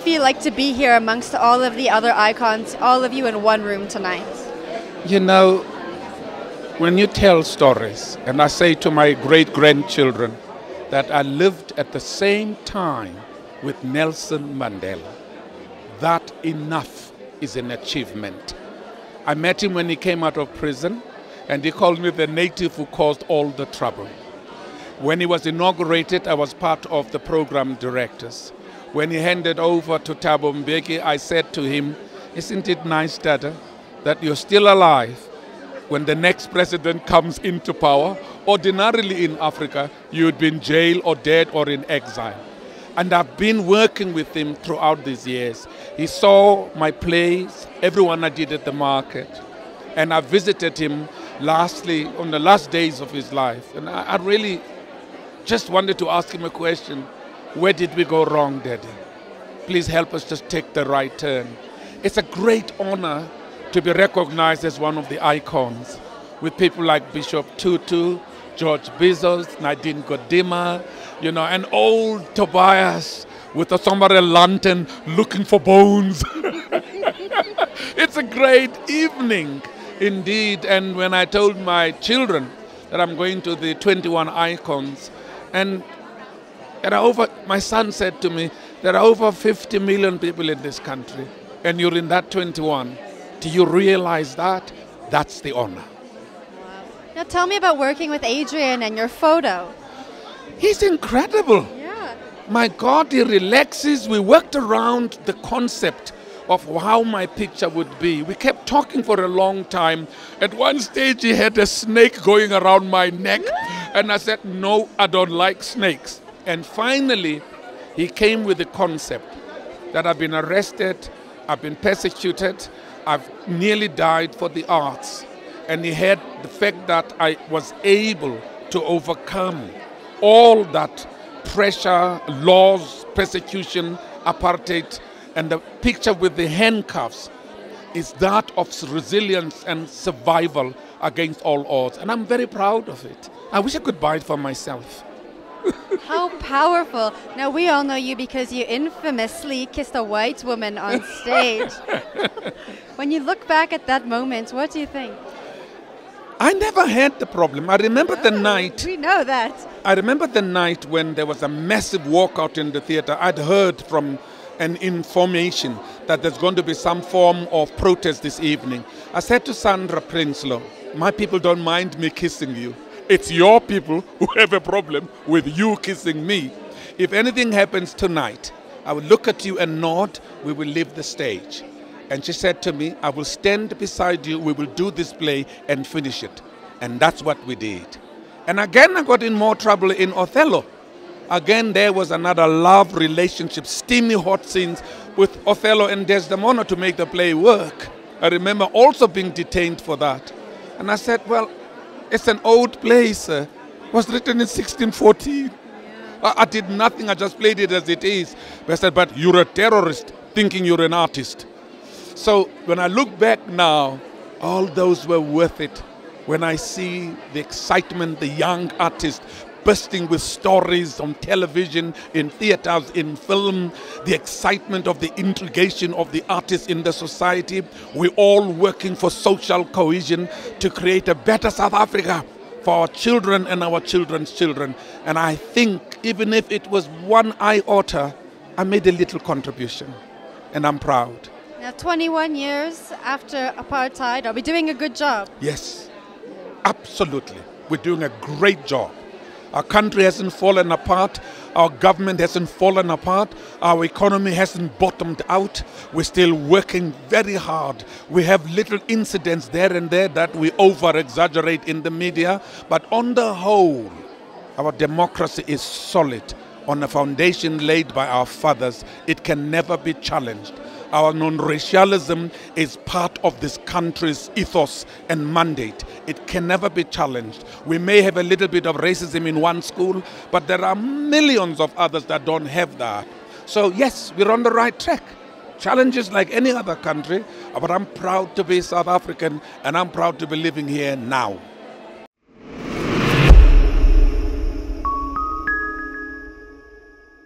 feel like to be here amongst all of the other icons, all of you in one room tonight? You know, when you tell stories, and I say to my great-grandchildren that I lived at the same time with Nelson Mandela, that enough is an achievement. I met him when he came out of prison, and he called me the native who caused all the trouble. When he was inaugurated, I was part of the program directors. When he handed over to Thabo Mbeki, I said to him, "Isn't it nice, Dada, that you're still alive when the next president comes into power? Ordinarily in Africa, you would be in jail or dead or in exile." And I've been working with him throughout these years. He saw my plays, everyone I did at the market. And I visited him lastly on the last days of his life. And I really just wanted to ask him a question. Where did we go wrong, Daddy? Please help us just take the right turn. It's a great honor to be recognized as one of the icons with people like Bishop Tutu, George Bezos, Nadine Godima, you know, and old Tobias with a somber lantern looking for bones. It's a great evening indeed. And when I told my children that I'm going to the 21 icons, and my son said to me, there are over 50 million people in this country, and you're in that 21. Do you realize that? That's the honor. Now tell me about working with Adrian and your photo. He's incredible. Yeah. My God, he relaxes. We worked around the concept of how my picture would be. We kept talking for a long time. At one stage, he had a snake going around my neck. And I said, no, I don't like snakes. And finally, he came with the concept that I've been arrested, I've been persecuted, I've nearly died for the arts. And he had the fact that I was able to overcome all that pressure, laws, persecution, apartheid, and the picture with the handcuffs is that of resilience and survival against all odds. And I'm very proud of it. I wish I could buy it for myself. How powerful. Now, we all know you because you infamously kissed a white woman on stage. When you look back at that moment, what do you think? I never had the problem. I remember the night. We know that. I remember the night when there was a massive walkout in the theater. I'd heard from an information that there's going to be some form of protest this evening. I said to Sandra Prinsloo, my people don't mind me kissing you. It's your people who have a problem with you kissing me. If anything happens tonight, I will look at you and nod, we will leave the stage. And she said to me, I will stand beside you, we will do this play and finish it. And that's what we did. And again, I got in more trouble in Othello. Again, there was another love relationship, steamy hot scenes with Othello and Desdemona to make the play work. I remember also being detained for that. And I said, well, it's an old play, sir. It was written in 1614. I did nothing, I just played it as it is. But I said, but you're a terrorist thinking you're an artist. So when I look back now, all those were worth it. When I see the excitement, the young artists bursting with stories on television, in theaters, in film, the excitement of the integration of the artists in the society. We're all working for social cohesion to create a better South Africa for our children and our children's children. And I think even if it was one iota, I made a little contribution. And I'm proud. Now, 21 years after apartheid, are we doing a good job? Yes, absolutely. We're doing a great job. Our country hasn't fallen apart. Our government hasn't fallen apart. Our economy hasn't bottomed out. We're still working very hard. We have little incidents there and there that we over-exaggerate in the media. But on the whole, our democracy is solid on a foundation laid by our fathers. It can never be challenged. Our non-racialism is part of this country's ethos and mandate. It can never be challenged. We may have a little bit of racism in one school, but there are millions of others that don't have that. So yes, we're on the right track. Challenges like any other country, but I'm proud to be South African and I'm proud to be living here now.